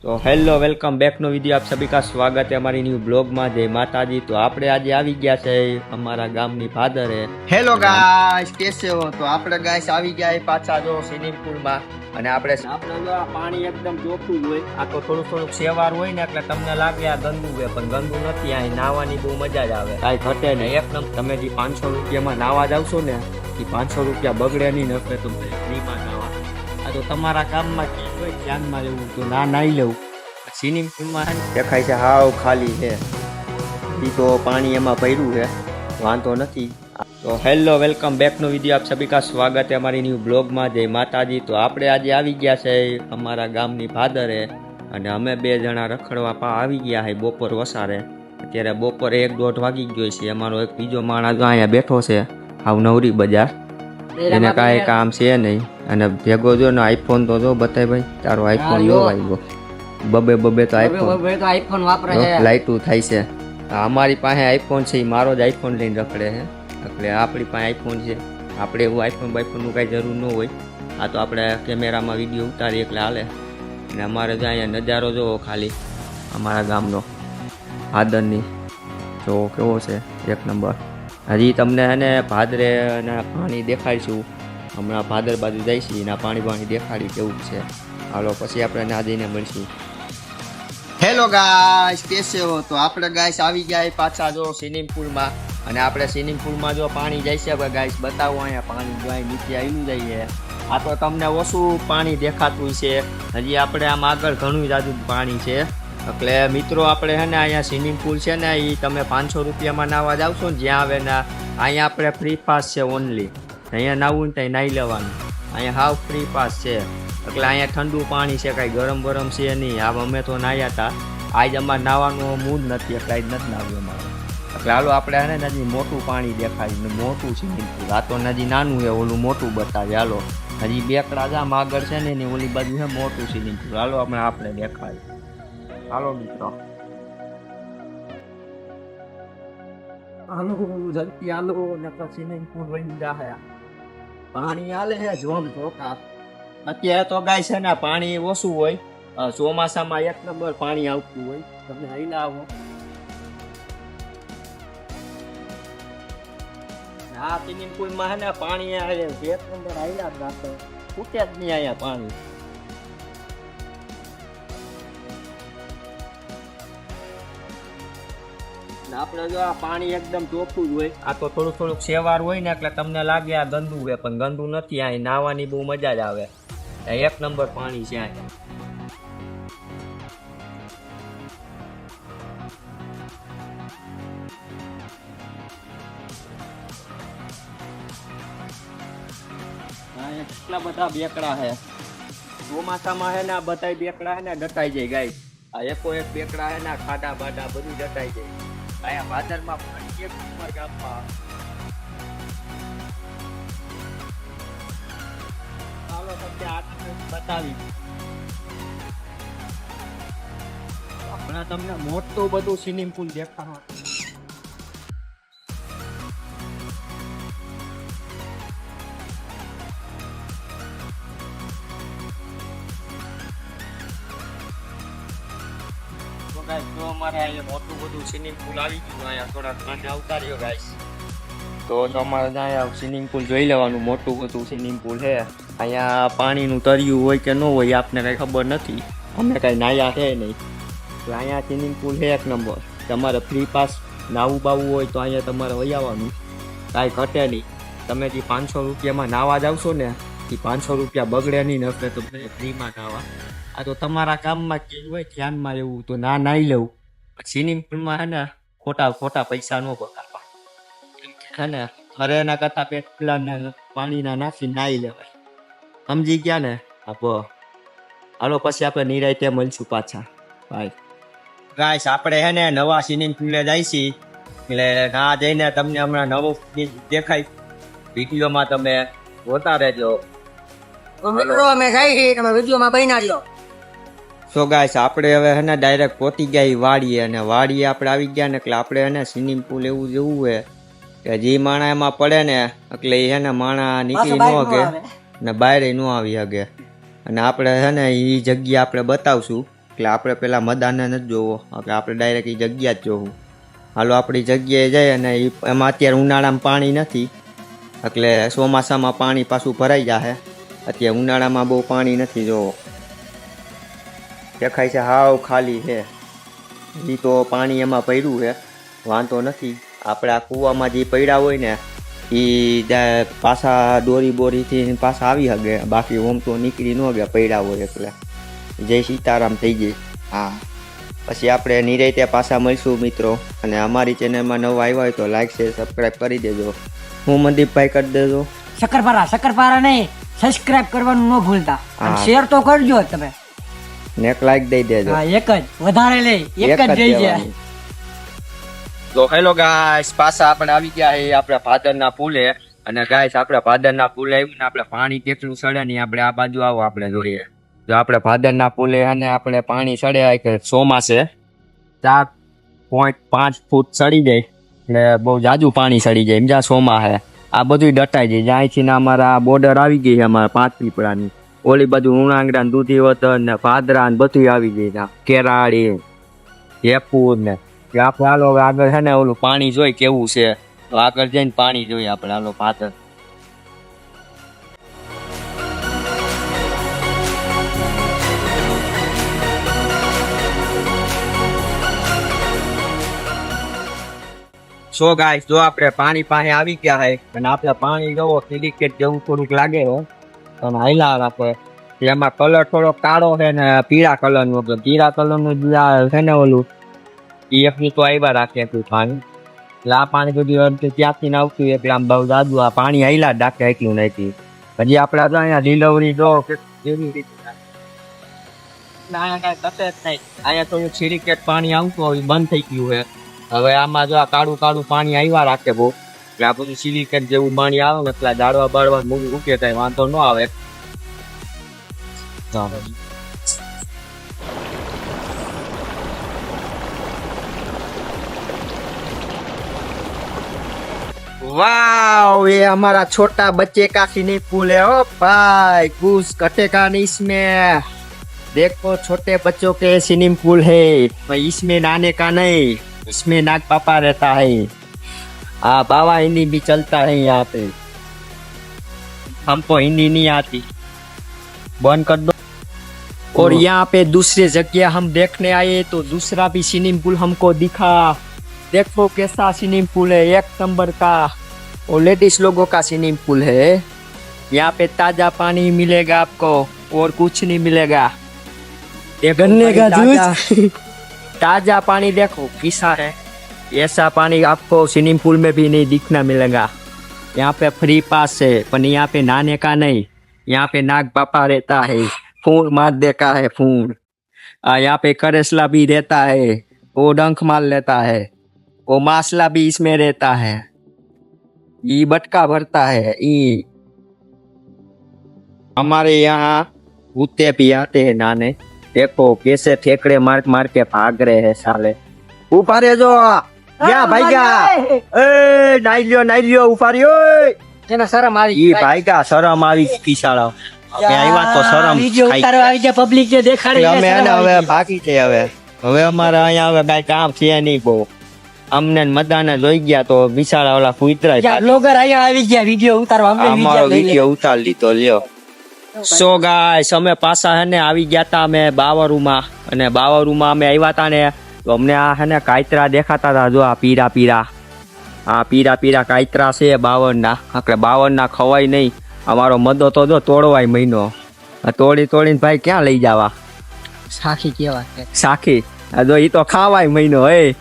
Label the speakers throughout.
Speaker 1: तो hello welcome back नो video आप सभी का स्वागत है हमारी न्यू ब्लॉग में। जय माताजी। तो આપણે આજે આવી ગયા છે અમારા ગામની ભાદરે।
Speaker 2: હેલો ગાઈસ કેસે હો? તો આપણે ગાઈસ આવી ગયા પાછા જો સ્વિમિંગ પુલ માં અને આપણે
Speaker 1: જો આ પાણી એકદમ ચોખ્ખું જ હોય। આ તો થોડુંક સેવાર હોય ને એટલે તમને લાગે આ ગંદુ છે, પણ ગંદુ નથી। આ નાવાની બહુ મજા જ આવે, કાંઈ ઘટે ને એક નંબર। તમે જે 500 રૂપિયામાં નાવા જાવશો ને એ 500 રૂપિયા બગડે નહીં ને એટલે તમને ફ્રીમાં નાવા। આ તો તમારા કામમાં કે હોય ધ્યાનમાં લેવું તો ના નાઈ લેવું। સ્વિમિંગ પુલમાં દેખાય છે હાવ ખાલી છે, એ તો પાણી એમાં ભર્યું છે, વાંધો નથી। तो हेलो वेलकम बैक नो वीडियो आप सभी का स्वागत है हमारी न्यू ब्लॉग में। जय माताजी। तो આપણે આજે આવી ગયા છે અમારા ગામની ભાદરે અને અમે બે જણા રખડવા આવી ગયા છે બપોર વસારે। અત્યારે બપોરે 1-1:30 વાગી ગયો છે। અમારો એક બીજો માણસ અહીંયા બેઠો છે હાવ નવરી બજાર, એને કાંઈ કામ છે નહીં અને ભેગો જો ને આઈફોન તો જો બતાય ભાઈ, તારો આઈફોન લો આવ્યો બબે તો આઈફોન વાપરે છે, લાઈટું થાય છે। અમારી પાસે આઈફોન છે, મારો જ આઈફોન લઈને રખડે છે, એટલે આપણી પાસે આઈફોન છે। આપણે એવું આઈફોનનું કાંઈ જરૂર ન હોય, આ તો આપણે કેમેરામાં વિડીયો ઉતારીએ એટલે હાલે। અને અમારે જો અહીંયા નજારો જોવો ખાલી અમારા ગામનો ભાદરની, જો કેવો છે એક નંબર। હજી તમને એને ભાદરે અને પાણી દેખાડીશું, હમણાં ભાદર બાજુ જઈશું એના પાણી દેખાડી કેવું છે। હાલો પછી આપણે ના જઈને મળીશું।
Speaker 2: હેલો ગાઈસ કેસે હો? તો આપણે ગાઈસ આવી ગયા પાછા જો સ્વિમિંગ પુલ માં અને આપણે સ્વિમિંગ પુલ માં જો પાણી જાય છે ગાઈસ, બતાવો અહીંયા પાણી જો અહીં નીચે આવેલું જાય। આ તો તમને ઓછું પાણી દેખાતું છે, હજી આપણે આમ આગળ ઘણું જાજુ પાણી છે। એટલે મિત્રો આપણે છે ને અહીંયા સ્વિમિંગ પુલ છે ને એ તમે 500 રૂપિયામાં નાવા જાવશો ને જ્યાં આવે ને, અહીંયા આપણે ફ્રી પાસ છે ઓનલી, અહીંયા નાવું ને ત્યાં નાહી લેવાનું, અહીંયા હાવ ફ્રી પાસ છે। એટલે અહીંયા ઠંડુ પાણી છે, કાંઈ ગરમ છે નહીં। આ અમે તો નાહ્યા હતા, આજ અમારે નાહવાનો મૂડ નથી એટલે આજ નથી નાહ્યું અમારે। એટલે હાલો આપણે હે ને નજી મોટું પાણી દેખાય, મોટું સ્વિમિંગ પુલ। આ તો નજી નાનું છે, ઓલું મોટું બતાવે। હાલો હજી બેકડા જામ આગળ છે ને એની ઓલી બાજુ છે મોટું સ્વિમિંગ પુલ, હાલો આપણે દેખાય। હાલો મિત્રો હાલો ઝડપી હાલો નકર સ્વિમિંગ પુલ વહી જાય, પાણી હાલે છે જોમ ધોકા। અત્યારે તો ગાય છે ને પાણી ઓછું હોય, ચોમાસામાં એક નંબર પાણી આવતું હોય, તમે હાઈલા આવો। આ સ્વિમિંગ પુલમાં છે ને પાણી આવે એક નંબર હાઈલા જ રાખે, ખૂટે જ નહીં અહીંયા પાણી। આપણે જો આ પાણી એકદમ ચોખ્ખું જ હોય, આ તો થોડુંક સેવાર હોય ને એટલે તમને લાગે આ ગંદુ છે, પણ ગંદુ નથી। આ નાવાની બહુ મજા જ આવે, એક નંબર પાણી છે અહીંયા। કેટલા બધા બેકડા છે, ચોમાસામાં છે ને આ બધા બેકડા છે ને ડટાઈ જાય ગાય। આ એક બેકડા છે ને ખાડા બાડા બધું ડટાઈ જાય। અહીંયા ભાદરમાં પાણી એક નંબર ગામમાં। ચાલો તમને આ બતાવી, હમણાં તમને મોટું બધું સ્વિમિંગ પુલ દેખાડો। જો અમારે અહીંયા મોટું બધું સ્વિમિંગ પુલ આવી ગયું, અહીંયા થોડા ઘણા આવતા રહ્યો ગાઈસ। તો તમારે અહીંયા સ્વિમિંગ પુલ જોઈ લેવાનું, મોટું બધું સ્વિમિંગ પુલ છે। અહીંયા પાણીનું તરિયું હોય કે ન હોય આપને કાંઈ ખબર નથી, અમે કાંઈ નાહ્યા છે નહીં। તો અહીંયા સ્વિમિંગ પુલ છે એક નંબર, તમારે ફ્રી પાસ નાવું બાવું હોય તો અહીંયા તમારે વહી આવવાનું, કાંઈ ઘટે નહીં। તમે જે 500 રૂપિયામાં નાવા જાવશો ને એ 500 રૂપિયા બગડે નહીં ને એટલે તમને ફ્રીમાં નાવા। આ તો તમારા કામમાં કેવું હોય ધ્યાનમાં લેવું તો ના નાહી લેવું। સ્વિમિંગ પુલમાં છે ને ખોટા પૈસા ન બગાડવા, છે ને ઘરે એના કરતાં પેટલા પાણીના નાખીને નાહી લેવાય, સમજી ગયા ને? હાલો પછી આપણે નિરાંતે મળશું પાછા, બાય ગાઈસ। આપણે છે ને નવા સ્વિમિંગ પુલે જાય છીએ, એટલે ના જઈને તમને હમણાં નવું દેખાય, વિડીયોમાં તમે જોતા રહેજો મિત્રો। અમે જઈ તમે વિડીયોમાં બન્યા રહ્યો। સો ગાઈસ આપણે હવે હે ને ડાયરેક્ટ પહોંચી ગયા વાડીએ, અને વાડીએ આપણે આવી ગયા ને એટલે આપણે હે ને સ્વિમિંગ પુલ એવું જેવું હોય કે જે માણા એમાં પડે ને એટલે એ હે ને માણા નીકળી ન શકે ને બહાર ન આવી શકે। અને આપણે છે ને એ જગ્યા આપણે બતાવશું એટલે આપણે પેલા મદાને નથી જોવો, આપણે ડાયરેક્ટ એ જગ્યા જ જોવું. હાલો આપણી જગ્યાએ જઈએ, અને એમાં અત્યારે ઉનાળામાં પાણી નથી, એટલે ચોમાસામાં પાણી પાછું ભરાઈ જશે. અત્યારે ઉનાળામાં બહુ પાણી નથી. જોવો દેખાય છે હાવ ખાલી છે. એ તો પાણી એમાં પડ્યું છે, વાંધો નથી. આપણે આ કૂવામાં જે પડ્યા હોય ને એ પાછા દોરી બોરીથી પાછા આવી શકે, બાકી ઓમ તો નીકળી ન ગયા પડ્યા હોય. એટલે જય સીતારામ થઈ ગઈ. હા, પછી આપણે નિરાંતે પાછા મળશું મિત્રો. અને અમારી ચેનલમાં નવા આવ્યા હોય તો લાઈક શેર સબસ્ક્રાઈબ કરી દેજો. હું મનદીપભાઈ કરી દેજો.
Speaker 3: શક્કરપારા નહીં, સબસ્ક્રાઇબ કરવાનું ન ભૂલતા, અને શેર તો કરજો તમે.
Speaker 2: ને એક લાઈક દઈ દેજો.
Speaker 3: હા, એક જ વધારે લઈ, એક જ જઈ જાય.
Speaker 2: તો હેલો ગાઈસ, પાછા આપણે આવી ગયા છે આપણે ભાદરના પુલે. અને ગાઈસ આપણે ભાદરના પુલે આવ્યું ને આપણે પાણી કેટલું સડે ને આપણે આ બાજુ આવો આપણે જોઈએ. જો આપણે ભાદરના પુલે અને આપણે પાણી સડે કે ચોમાસે 4.5 ફૂટ સડી જાય, એટલે બહુ જાજુ પાણી સડી જાય. સમજા ચોમાસે આ બધું ડટાઈ જાય. જ્યાંથી અમારા બોર્ડર આવી ગઈ છે અમારા 5 પીપળાની. ઓલી બાજુ ઉણાંગરા, દૂધીવતન ને ભાદરા ને બધું આવી જાય. કેરાળી, હેપુર ને આપણે હાલો હવે આગળ છે ને ઓલું પાણી જોઈ કેવું છે, તો આગળ જઈને પાણી જોઈએ આપણે. હાલો ભાદર. સો ગાઈસ, જો આપણે પાણી પાસે આવી ગયા છે, અને આપણે પાણી જોવો સિલિકેટ જેવું થોડુંક લાગે હો, અને હાઈલા આપણે એમાં કલર થોડો કાળો છે ને પીળા કલરનું. પીળા કલરનું છે ને ઓલું એ તો આવ્યા રાખે એટલું પાણી. એટલે આ પાણી બધું ત્યાંથી ને આવતું એટલે આમ બહુ દાદુ આ પાણી હાઈલા જ રાખે એટલું નથી. હજી આપણે અહીંયા ડિલિવરી જો કેવી રીતે અહીંયા કાંઈ તકે જ નહીં. અહીંયા થોડું સિલિકેટ પાણી આવતું હોય બંધ થઈ ગયું છે. હવે આમાં જો આ કાળું કાળું પાણી આવ્યા રાખે બહુ, એટલે આ બધું સિલિકેટ જેવું પાણી આવે ને એટલે દાડવા બાળવા મૂકી ઉકે કઈ વાંધો ન આવે. वाओ, ये हमारा छोटा बच्चे का स्विमिंग पूल है। ओ भाई कुछ कटेगा नहीं इसमें। देखो छोटे बच्चों के स्विमिंग पूल है, इसमें नहाने का नहीं, इसमें नाग पापा रहता है। हाँ, बाबा हिंदी भी चलता है यहाँ पे, हमको हिंदी नहीं आती, बंद कर दो। और यहाँ पे दूसरे जगह हम देखने आए तो दूसरा भी स्विमिंग पूल हमको दिखा। देखो कैसा स्विमिंग पूल है, एक नंबर का। और लेडीज लोगों का स्विमिंग पूल है। यहाँ पे ताजा पानी मिलेगा आपको और कुछ नहीं मिलेगा। ये गन्ने का जूस ताजा पानी देखो किसा है, ऐसा पानी आपको स्विमिंग पूल में भी नहीं दिखना मिलेगा। यहाँ पे फ्री पास है, पर यहाँ पे नहाने का नहीं। यहाँ पे नाग पापा रहता है, फूल मार देता है फूल। यहाँ पे करेसला भी रहता है, वो डंक मार लेता है। वो मासला भी इसमें रहता है, ये बटका भरता है। ये हमारे यहाँ कुत्ते भी आते हैं नहाने। देखो कैसे ठेकड़े मार मार के भाग रहे हैं साले। ऊपर है जो क्या भाई क्या, ए नाई लियो ऊपर यो।
Speaker 3: જેના શરમ આવી
Speaker 2: ये भाई का शरम આવી की શાળા અમે આવ્યા તો શરમ
Speaker 3: વિડિયો ઉતારવા આવી જાય પબ્લિક જે દેખાડે
Speaker 2: અમે એને હવે બાકી છે। હવે અમારે અહીંયા હવે કાંઈ કામ છે નહીં બહુ। અમને મદાને જોઈ ગયા તો બિચારા ઓલા કૂતરા
Speaker 3: બ્લોગર અહીંયા આવી ગયા વિડિયો ઉતારવા, અમને
Speaker 2: અમારો વિડિયો ઉતાર લીધો લ્યો। સો ગાઈસ અમે પાછા હે ને આવી ગયા તા અમે બાવરુમાં, અને બાવરુમાં અમે આવ્યા તા ને તો અમને આ હે ને કાયતરા દેખાતા હતા। જો આ પીરા પીરા, આ પીરા પીરા કાયતરા છે 52 ના। એટલે 52 ના ખવાય નહીં। અમારો મદો તો જો તોડવાય મહિનો, તોડી તોડીને ભાઈ ક્યાં લઈ જવા?
Speaker 3: સાખી કેવા
Speaker 2: સાખી જો ઈ તો ખાવાય મહિનો। એ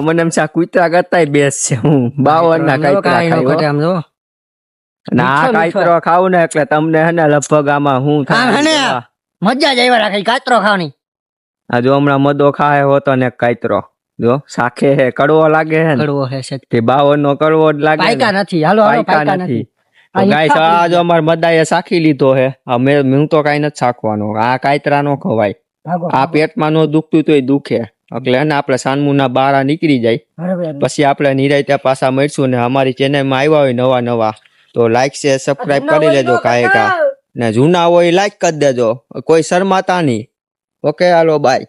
Speaker 2: મને એમ છે કૂતરા કરતાય બેસ છે। હું 52 ના કાયતરા ખાયો ના, કાયતરો ખાવું ને એટલે તમને હે ને લગભગ આમાં હું થાય
Speaker 3: મજા જ આવ્યા રાખે કાતરો ખાવાની।
Speaker 2: આ જો હમણાં મદો ખાય હોતો ને કાયતરો જો સાખે હે, કડવો લાગે હે,
Speaker 3: કડવો હે સત્ય,
Speaker 2: 52 નો કડવો જ લાગે,
Speaker 3: પાયકા નથી। હાલો હાલો પાયકા નથી।
Speaker 2: તો ગાઈસ આ જો અમાર મદાએ સાખી લીધો હે। હું તો કાઈ નથી સાખવાનો, આ કાયતરા નો ખવાય। આ પેટમાં નો દુખતું તોય દુખે, એટલે ને આપણે સાનમુના બારા નીકળી જાય, પછી આપણે નિરાંતે પાછા મળશું। ને અમારી ચેનલમાં આવ્યા હોય નવા નવા તો લાઈક શેર સબસ્ક્રાઇબ કરી લેજો કાયકા, ને જૂના હોય લાઈક કરી દેજો, કોઈ શરમાતા નહીં।
Speaker 1: ઓકે હાલો બાય.